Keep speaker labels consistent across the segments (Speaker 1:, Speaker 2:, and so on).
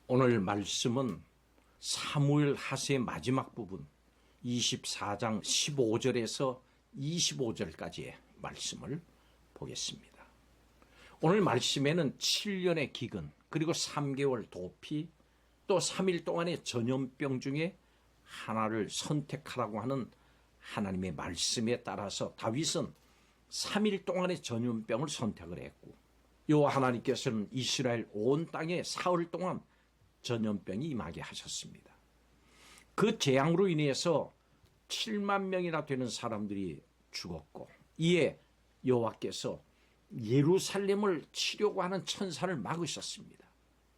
Speaker 1: 오늘 말씀은 사무엘 하세의 마지막 부분 24장 15절에서 25절까지의 말씀을 보겠습니다. 오늘 말씀에는 7년의 기근, 그리고 3개월 도피, 또 3일 동안의 전염병 중에 하나를 선택하라고 하는 하나님의 말씀에 따라서 다윗은 3일 동안의 전염병을 선택을 했고, 여호와 하나님께서는 이스라엘 온 땅에 사흘 동안 전염병이 임하게 하셨습니다. 그 재앙으로 인해서 7만 명이나 되는 사람들이 죽었고, 이에 여호와께서 예루살렘을 치려고 하는 천사를 막으셨습니다.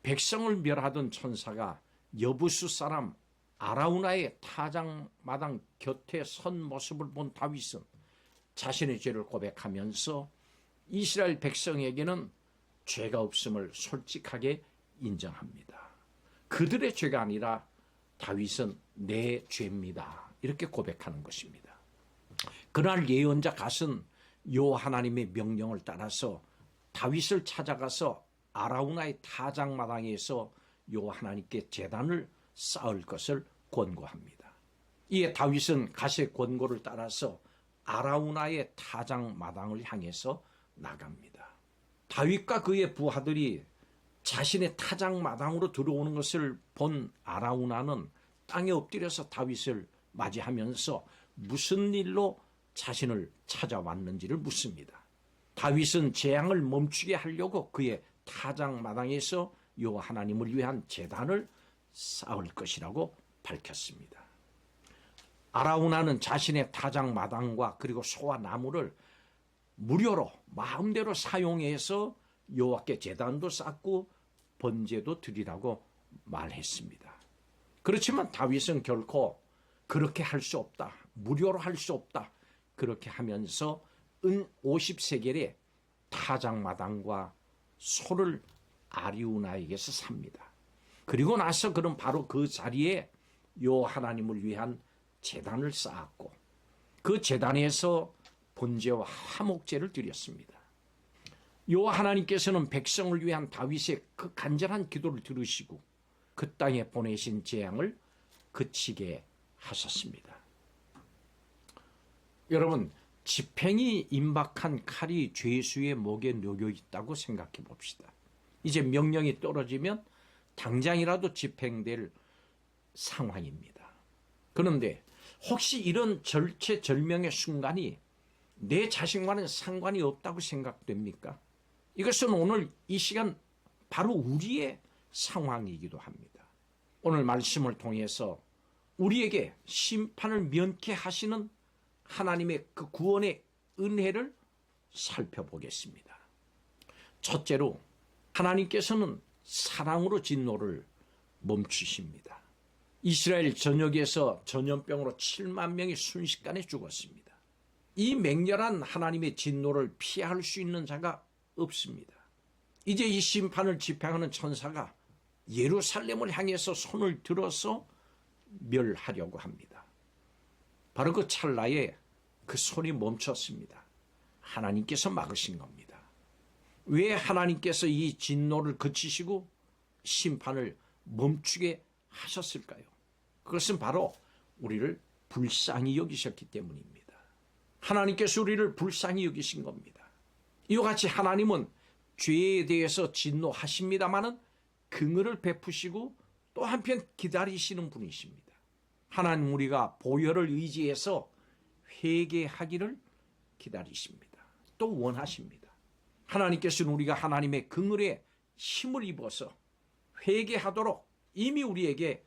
Speaker 1: 백성을 멸하던 천사가 여부수 사람 아라우나의 타작마당 곁에 선 모습을 본 다윗은 자신의 죄를 고백하면서 이스라엘 백성에게는 죄가 없음을 솔직하게 인정합니다. 그들의 죄가 아니라 다윗은 내 죄입니다, 이렇게 고백하는 것입니다. 그날 예언자 갓은 여호와 하나님의 명령을 따라서 다윗을 찾아가서 아라우나의 타작마당에서 여호와 하나님께 제단을 쌓을 것을 권고합니다. 이에 다윗은 갓의 권고를 따라서 아라우나의 타작마당을 향해서 나갑니다. 다윗과 그의 부하들이 자신의 타작마당으로 들어오는 것을 본 아라우나는 땅에 엎드려서 다윗을 맞이하면서 무슨 일로 자신을 찾아왔는지를 묻습니다. 다윗은 재앙을 멈추게 하려고 그의 타작마당에서 여호와 하나님을 위한 제단을 쌓을 것이라고 밝혔습니다. 아라우나는 자신의 타작마당과 그리고 소와 나무를 무료로 마음대로 사용해서 여호와께 제단도 쌓고 번제도 드리라고 말했습니다. 그렇지만 다윗은 결코 그렇게 할 수 없다, 무료로 할 수 없다, 그렇게 하면서 은 50세겔의 타작마당과 소를 아리우나에게서 삽니다. 그리고 나서 그는 바로 그 자리에 여호와 하나님을 위한 제단을 쌓았고, 그 제단에서 번제와 화목제를 드렸습니다. 여호와 하나님께서는 백성을 위한 다윗의 그 간절한 기도를 들으시고 그 땅에 보내신 재앙을 그치게 하셨습니다. 여러분, 집행이 임박한 칼이 죄수의 목에 놓여 있다고 생각해 봅시다. 이제 명령이 떨어지면 당장이라도 집행될 상황입니다. 그런데 혹시 이런 절체절명의 순간이 내 자신과는 상관이 없다고 생각됩니까? 이것은 오늘 이 시간 바로 우리의 상황이기도 합니다. 오늘 말씀을 통해서 우리에게 심판을 면케 하시는 하나님의 그 구원의 은혜를 살펴보겠습니다. 첫째로, 하나님께서는 사랑으로 진노를 멈추십니다. 이스라엘 전역에서 전염병으로 7만 명이 순식간에 죽었습니다. 이 맹렬한 하나님의 진노를 피할 수 있는 자가 없습니다. 이제 이 심판을 집행하는 천사가 예루살렘을 향해서 손을 들어서 멸하려고 합니다. 바로 그 찰나에 그 손이 멈췄습니다. 하나님께서 막으신 겁니다. 왜 하나님께서 이 진노를 그치시고 심판을 멈추게 하셨을까요? 그것은 바로 우리를 불쌍히 여기셨기 때문입니다. 하나님께서 우리를 불쌍히 여기신 겁니다. 이와 같이 하나님은 죄에 대해서 진노하십니다마는 긍휼을 베푸시고 또 한편 기다리시는 분이십니다. 하나님, 우리가 보혈을 의지해서 회개하기를 기다리십니다. 또 원하십니다. 하나님께서는 우리가 하나님의 긍휼에 힘을 입어서 회개하도록 이미 우리에게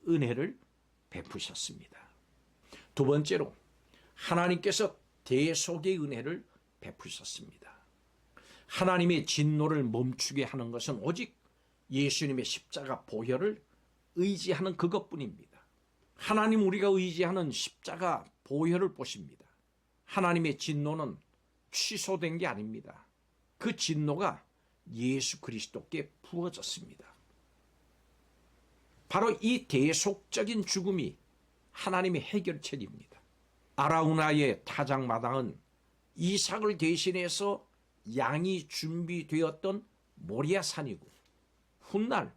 Speaker 1: 은혜를 베푸셨습니다. 두 번째로, 하나님께서 대속의 은혜를 베푸셨습니다. 하나님의 진노를 멈추게 하는 것은 오직 예수님의 십자가 보혈을 의지하는 그것뿐입니다. 하나님, 우리가 의지하는 십자가 보혈을 보십니다. 하나님의 진노는 취소된 게 아닙니다. 그 진노가 예수 그리스도께 부어졌습니다. 바로 이 대속적인 죽음이 하나님의 해결책입니다. 아라우나의 타작마당은 이삭을 대신해서 양이 준비되었던 모리아산이고, 훗날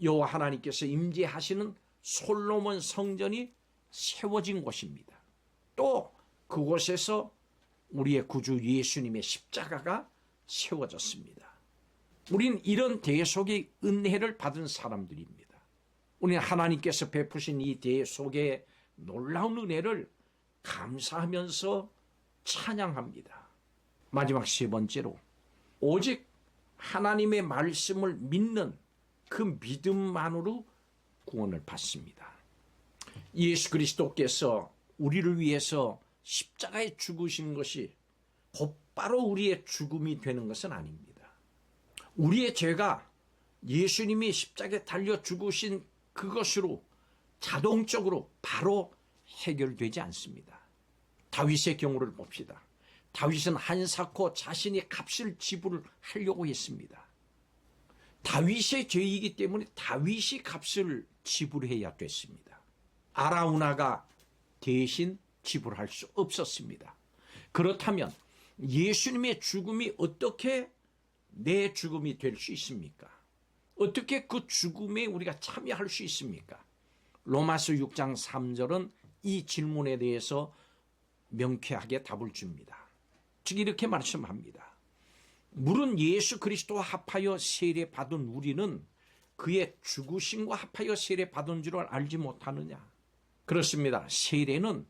Speaker 1: 여호와 하나님께서 임재하시는 솔로몬 성전이 세워진 곳입니다. 또 그곳에서 우리의 구주 예수님의 십자가가 세워졌습니다. 우린 이런 대속의 은혜를 받은 사람들입니다. 우리는 하나님께서 베푸신 이 대속의 놀라운 은혜를 감사하면서 찬양합니다. 마지막 세 번째로, 오직 하나님의 말씀을 믿는 그 믿음만으로 구원을 받습니다. 예수 그리스도께서 우리를 위해서 십자가에 죽으신 것이 곧바로 우리의 죽음이 되는 것은 아닙니다. 우리의 죄가 예수님이 십자가에 달려 죽으신 그것으로 자동적으로 바로 해결되지 않습니다. 다윗의 경우를 봅시다. 다윗은 한사코 자신이 값을 지불하려고 했습니다. 다윗의 죄이기 때문에 다윗이 값을 지불해야 됐습니다. 아라우나가 대신 지불할 수 없었습니다. 그렇다면 예수님의 죽음이 어떻게 내 죽음이 될 수 있습니까? 어떻게 그 죽음에 우리가 참여할 수 있습니까? 로마서 6장 3절은 이 질문에 대해서 명쾌하게 답을 줍니다. 즉 이렇게 말씀합니다. 물은 예수 그리스도와 합하여 세례 받은 우리는 그의 죽으심과 합하여 세례 받은 줄을 알지 못하느냐? 그렇습니다. 세례는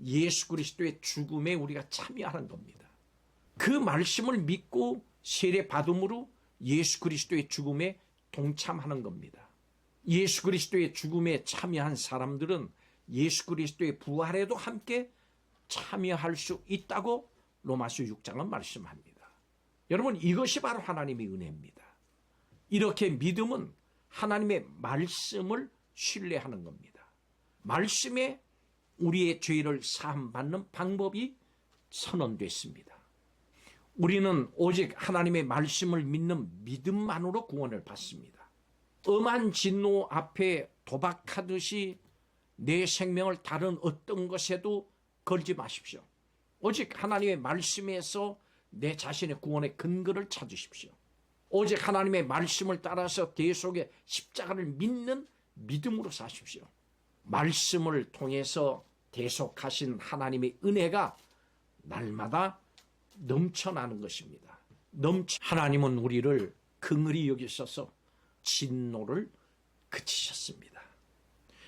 Speaker 1: 예수 그리스도의 죽음에 우리가 참여하는 겁니다. 그 말씀을 믿고 세례 받음으로 예수 그리스도의 죽음에 동참하는 겁니다. 예수 그리스도의 죽음에 참여한 사람들은 예수 그리스도의 부활에도 함께 참여할 수 있다고 로마서 6장은 말씀합니다. 여러분, 이것이 바로 하나님의 은혜입니다. 이렇게 믿음은 하나님의 말씀을 신뢰하는 겁니다. 말씀에 우리의 죄를 사함받는 방법이 선언됐습니다. 우리는 오직 하나님의 말씀을 믿는 믿음만으로 구원을 받습니다. 엄한 진노 앞에 도박하듯이 내 생명을 다른 어떤 것에도 걸지 마십시오. 오직 하나님의 말씀에서 내 자신의 구원의 근거를 찾으십시오. 오직 하나님의 말씀을 따라서 대속의 십자가를 믿는 믿음으로 사십시오. 말씀을 통해서 대속하신 하나님의 은혜가 날마다 넘쳐나는 것입니다. 하나님은 우리를 긍휼히 여기셔서 진노를 그치셨습니다.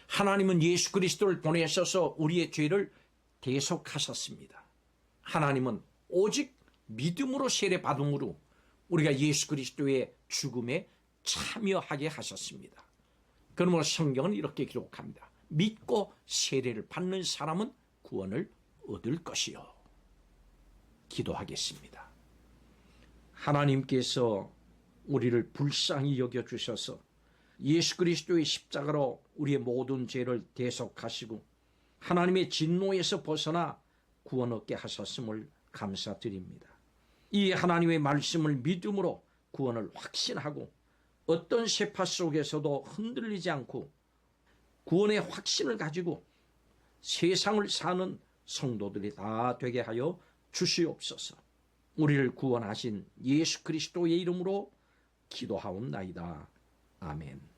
Speaker 1: 하나님은 예수 그리스도를 보내셔서 우리의 죄를 대속하셨습니다. 하나님은 오직 믿음으로 세례 받음으로 우리가 예수 그리스도의 죽음에 참여하게 하셨습니다. 그러므로 성경은 이렇게 기록합니다. 믿고 세례를 받는 사람은 구원을 얻을 것이요. 기도하겠습니다. 하나님께서 우리를 불쌍히 여겨주셔서 예수 그리스도의 십자가로 우리의 모든 죄를 대속하시고 하나님의 진노에서 벗어나 구원 얻게 하셨음을 감사드립니다. 이 하나님의 말씀을 믿음으로 구원을 확신하고 어떤 세파 속에서도 흔들리지 않고 구원의 확신을 가지고 세상을 사는 성도들이 다 되게 하여 주시옵소서. 우리를 구원하신 예수 그리스도의 이름으로 기도하옵나이다. 아멘.